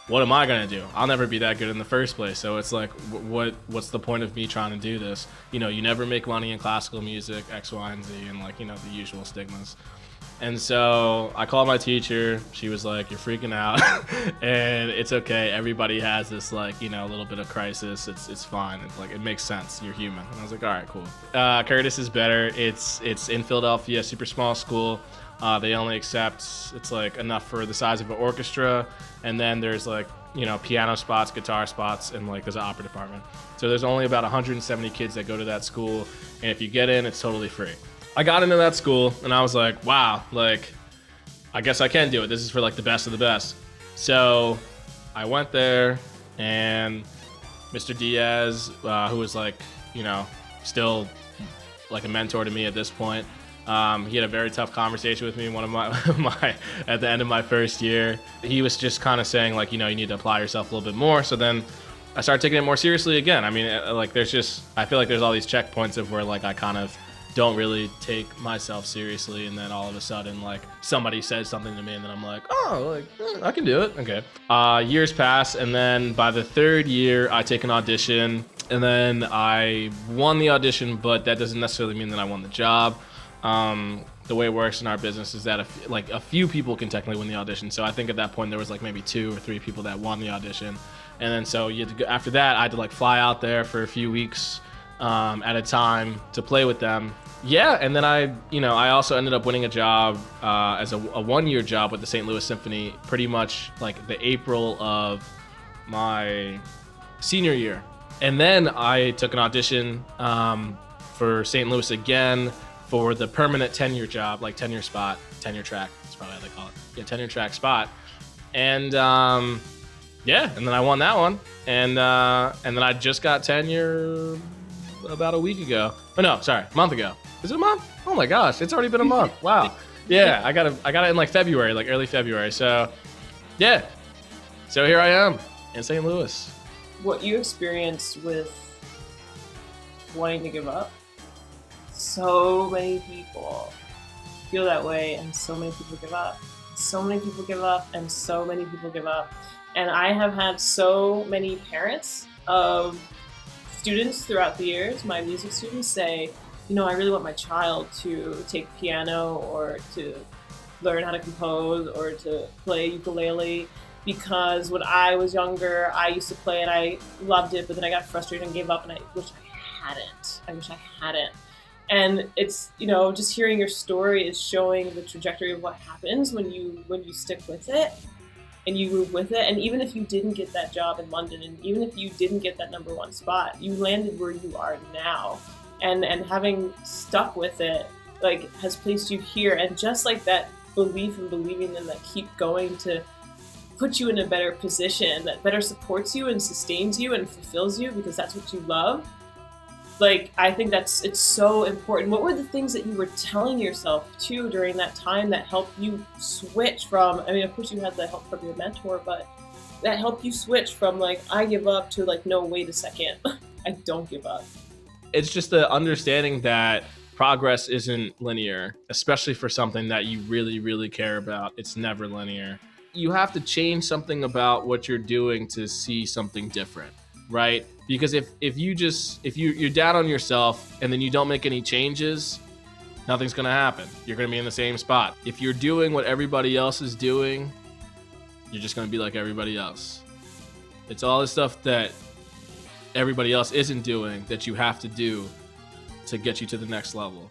what am I gonna do? I'll never be that good in the first place. So it's like, what's the point of me trying to do this? You know, you never make money in classical music, X, Y, and Z, and like, you know, the usual stigmas. And so I called my teacher. She was like, "You're freaking out," and it's okay. Everybody has this, like, you know, a little bit of crisis. It's fine. It's like, it makes sense. You're human. And I was like, all right, cool. Curtis is better. It's in Philadelphia, super small school. They only accept, it's like enough for the size of an orchestra, and then there's like, you know, piano spots, guitar spots, and like there's an opera department. So there's only about 170 kids that go to that school, and if you get in, it's totally free. I got into that school and I was like, wow, like, I guess I can do it. This is for like the best of the best. So I went there, and Mr. Diaz, who was like, you know, still like a mentor to me at this point, he had a very tough conversation with me. One of my at the end of my first year, he was just kind of saying like, you know, you need to apply yourself a little bit more. So then I started taking it more seriously again. I mean, like, I feel like there's all these checkpoints of where like I kind of don't really take myself seriously, and then all of a sudden like somebody says something to me and then I'm like, oh, like, I can do it. Okay. Years pass, and then by the third year I take an audition, and then I won the audition, but that doesn't necessarily mean that I won the job. The way it works in our business is that a few people can technically win the audition. So I think at that point there was like maybe 2 or 3 people that won the audition, and then so you had to go, after that I had to like fly out there for a few weeks at a time to play with them. Yeah, and then I also ended up winning a job as a 1-year job with the St. Louis Symphony, pretty much like the April of my senior year. And then I took an audition for St. Louis again for the permanent tenure job, like tenure spot, tenure track, that's probably how they call it. Yeah, tenure track spot. And yeah, and then I won that one. And then I just got tenure about a week ago. Oh no, sorry, a month ago. Is it a month? Oh my gosh, it's already been a month. Wow. Yeah, I got it in like February, like early February. So yeah. So here I am in St. Louis. What you experienced with wanting to give up, so many people feel that way, and so many people give up. So many people give up, and so many people give up. And I have had so many parents of students throughout the years, my music students, say, you know, I really want my child to take piano or to learn how to compose or to play ukulele, because when I was younger, I used to play and I loved it, but then I got frustrated and gave up, and I wish I hadn't. And it's, you know, just hearing your story is showing the trajectory of what happens when you stick with it and you move with it. And even if you didn't get that job in London, and even if you didn't get that #1 spot, you landed where you are now. And having stuck with it, like, has placed you here. And just like that belief and believing in that keep going to put you in a better position that better supports you and sustains you and fulfills you because that's what you love. Like, I think it's so important. What were the things that you were telling yourself too during that time that helped you switch from, I mean, of course you had the help from your mentor, but that helped you switch from like, I give up to like, no, wait a second, I don't give up? It's just the understanding that progress isn't linear, especially for something that you really, really care about. It's never linear. You have to change something about what you're doing to see something different, right? Because if you're down on yourself and then you don't make any changes, nothing's gonna happen. You're gonna be in the same spot. If you're doing what everybody else is doing, you're just gonna be like everybody else. It's all the stuff that everybody else isn't doing that you have to do to get you to the next level.